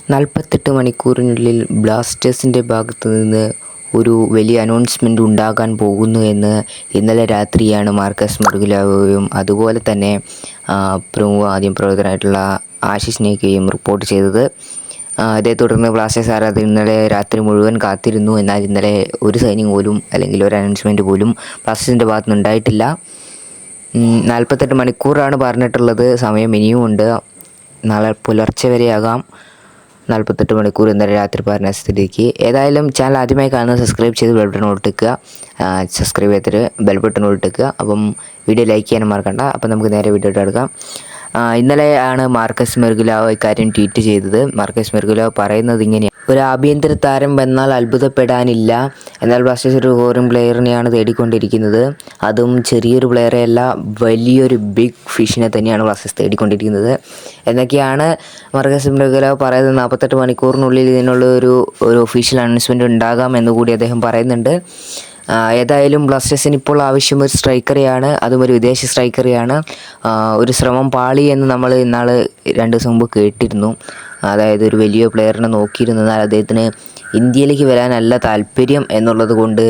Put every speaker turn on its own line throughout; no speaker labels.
48 മണിക്കൂറിനുള്ളിൽ ബ്ലാസ്റ്റേഴ്സിൻ്റെ ഭാഗത്തു നിന്ന് ഒരു വലിയ അനൗൺസ്മെൻ്റ് ഉണ്ടാകാൻ പോകുന്നു എന്ന് ഇന്നലെ രാത്രിയാണ് മാർക്കസ് മെർഗുലാവോയും അതുപോലെ തന്നെ ആദ്യം പ്രവർത്തകരായിട്ടുള്ള ആശിഷ് നെയ്ക്കയും റിപ്പോർട്ട് ചെയ്തത്. ഇതേ തുടർന്ന് ബ്ലാസ്റ്റേഴ്സ് ആരാധകർ ഇന്നലെ രാത്രി മുഴുവൻ കാത്തിരുന്നു. എന്നാൽ ഇന്നലെ ഒരു സൈനിങ് പോലും അല്ലെങ്കിൽ ഒരു അനൗൺസ്മെൻറ്റ് പോലും ബ്ലാസ്റ്റേഴ്സിൻ്റെ ഭാഗത്തു നിന്ന് ഉണ്ടായിട്ടില്ല. 48 മണിക്കൂറാണ് പറഞ്ഞിട്ടുള്ളത്. സമയം ഇനിയും ഉണ്ട്. നാളെ പുലർച്ചെ വരെയാകാം 48 മണിക്കൂർ ഇന്നലെ രാത്രി പറഞ്ഞ സ്ഥിതിക്ക്. ഏതായാലും ചാനൽ ആദ്യമായി കാണുന്നത് സബ്സ്ക്രൈബ് ചെയ്ത് ബെൽ ബട്ടൺ കൊടുക്കുക. സബ്സ്ക്രൈബ് ചെയ്തിട്ട് ബെൽ ബട്ടൺ കൊടുക്കുക. അപ്പം വീഡിയോ ലൈക്ക് ചെയ്യാനും മറക്കണ്ട. അപ്പം നമുക്ക് നേരെ വീഡിയോ എടുക്കാം. ഇന്നലെയാണ് മാർക്കസ് മെർഗുലാവോ ഇക്കാര്യം ട്വീറ്റ് ചെയ്തത്. മാർക്കസ് മെർഗുലാവോ പറയുന്നത് ഇങ്ങനെയാണ്: ഒരു ആഭ്യന്തര താരം വന്നാൽ അത്ഭുതപ്പെടാനില്ല. എന്നാൽ ബ്ലാസ്റ്റേഴ്സ് ഒരു ഫോറിൻ പ്ലെയറിനെയാണ് തേടിക്കൊണ്ടിരിക്കുന്നത്. അതും ചെറിയൊരു പ്ലെയറെ അല്ല, വലിയൊരു ബിഗ് ഫിഷിനെ തന്നെയാണ് ബ്ലാസ്റ്റേഴ്സ് തേടിക്കൊണ്ടിരിക്കുന്നത് എന്നൊക്കെയാണ് മാർക്കസ് മെർഗുലാവോ പറയുന്നത്. 48 മണിക്കൂറിനുള്ളിൽ ഇതിനുള്ള ഒരു ഒഫീഷ്യൽ അനൗൺസ്മെൻറ്റ് ഉണ്ടാകാം എന്നുകൂടി അദ്ദേഹം പറയുന്നുണ്ട്. ഏതായാലും ബ്ലാസ്റ്റേഴ്സിന് ഇപ്പോൾ ആവശ്യം ഒരു സ്ട്രൈക്കറെയാണ്, അതും ഒരു വിദേശ സ്ട്രൈക്കറെയാണ്. ഒരു ശ്രമം പാളി എന്ന് നമ്മൾ ഇന്നാൾ 2 ദിവസം മുമ്പ് കേട്ടിരുന്നു. അതായത് ഒരു വലിയ പ്ലെയറിനെ നോക്കിയിരുന്നാൽ അദ്ദേഹത്തിന് ഇന്ത്യയിലേക്ക് വരാനല്ല താല്പര്യം എന്നുള്ളത് കൊണ്ട്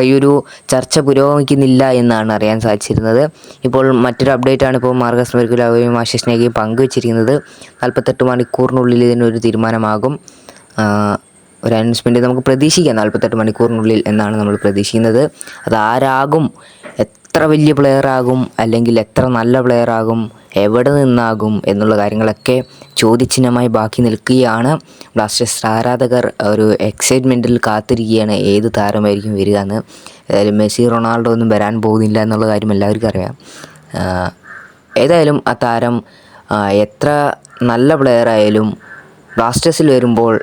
ഈ ഒരു ചർച്ച പുരോഗമിക്കുന്നില്ല എന്നാണ് അറിയാൻ സാധിച്ചിരുന്നത്. ഇപ്പോൾ മറ്റൊരു അപ്ഡേറ്റാണ് ഇപ്പോൾ മാർക്കസ് മെർഗുലാവോയും ആശിഷ് നെയ്ക്കയും പങ്കുവച്ചിരിക്കുന്നത്. 48 മണിക്കൂറിനുള്ളിൽ ഇതിനൊരു തീരുമാനമാകും. ഒരു അനൗൺസ്മെൻറ്റ് നമുക്ക് പ്രതീക്ഷിക്കാം 48 മണിക്കൂറിനുള്ളിൽ എന്നാണ് നമ്മൾ പ്രതീക്ഷിക്കുന്നത്. അതാരാകും, എത്ര വലിയ പ്ലെയറാകും, അല്ലെങ്കിൽ എത്ര നല്ല പ്ലെയറാകും, എവിടെ നിന്നാകും എന്നുള്ള കാര്യങ്ങളൊക്കെ ചോദ്യചിഹ്നമായി ബാക്കി നിൽക്കുകയാണ്. ബ്ലാസ്റ്റേഴ്സ് ആരാധകർ ഒരു എക്സൈറ്റ്മെൻറ്റിൽ കാത്തിരിക്കുകയാണ് ഏത് താരമായിരിക്കും വരിക എന്ന്. ഏതായാലും മെസ്സി, റൊണാൾഡോ ഒന്നും വരാൻ പോകുന്നില്ല എന്നുള്ള കാര്യം എല്ലാവർക്കും അറിയാം. ഏതായാലും ആ താരം എത്ര നല്ല പ്ലെയറായാലും ബ്ലാസ്റ്റേഴ്സിൽ വരുമ്പോൾ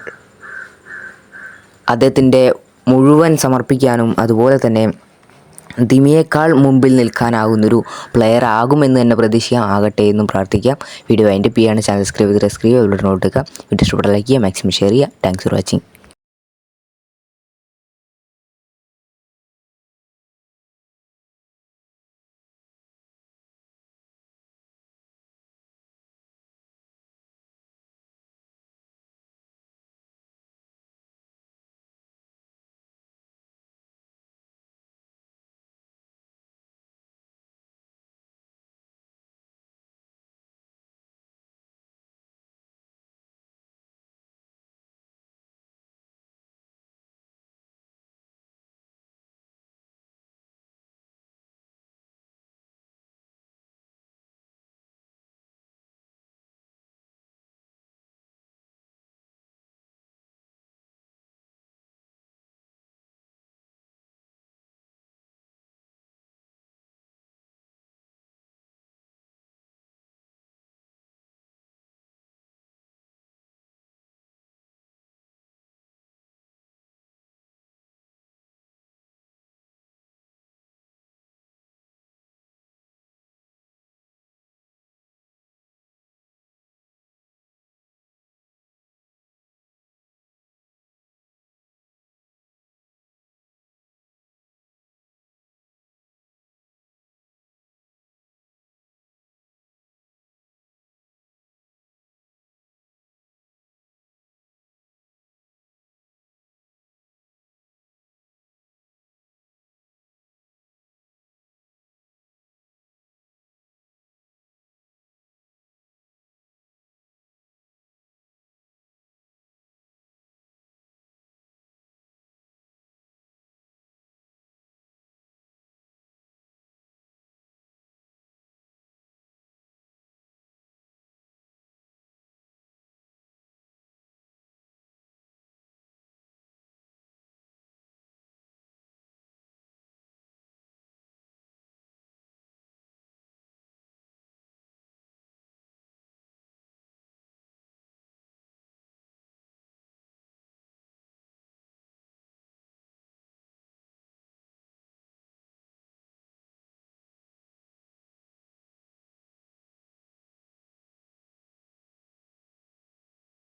അദ്ദേഹത്തിൻ്റെ മുഴുവൻ സമർപ്പിക്കാനും അതുപോലെ തന്നെ ദിമിയേക്കാൾ മുമ്പിൽ നിൽക്കാനാകുന്നൊരു പ്ലെയർ ആകുമെന്ന് തന്നെ പ്രതീക്ഷിക്കാം. ആകട്ടെ എന്നും പ്രാർത്ഥിക്കാം. വീഡിയോ അതിൻ്റെ ചാനൽ സബ്സ്ക്രൈബ് ചെയ്ത് വീഡിയോ ഇഷ്ടപ്പെട്ടാൽ ലൈക്ക് ചെയ്യുക, മാക്സിമം ഷെയർ ചെയ്യുക. Thanks for watching.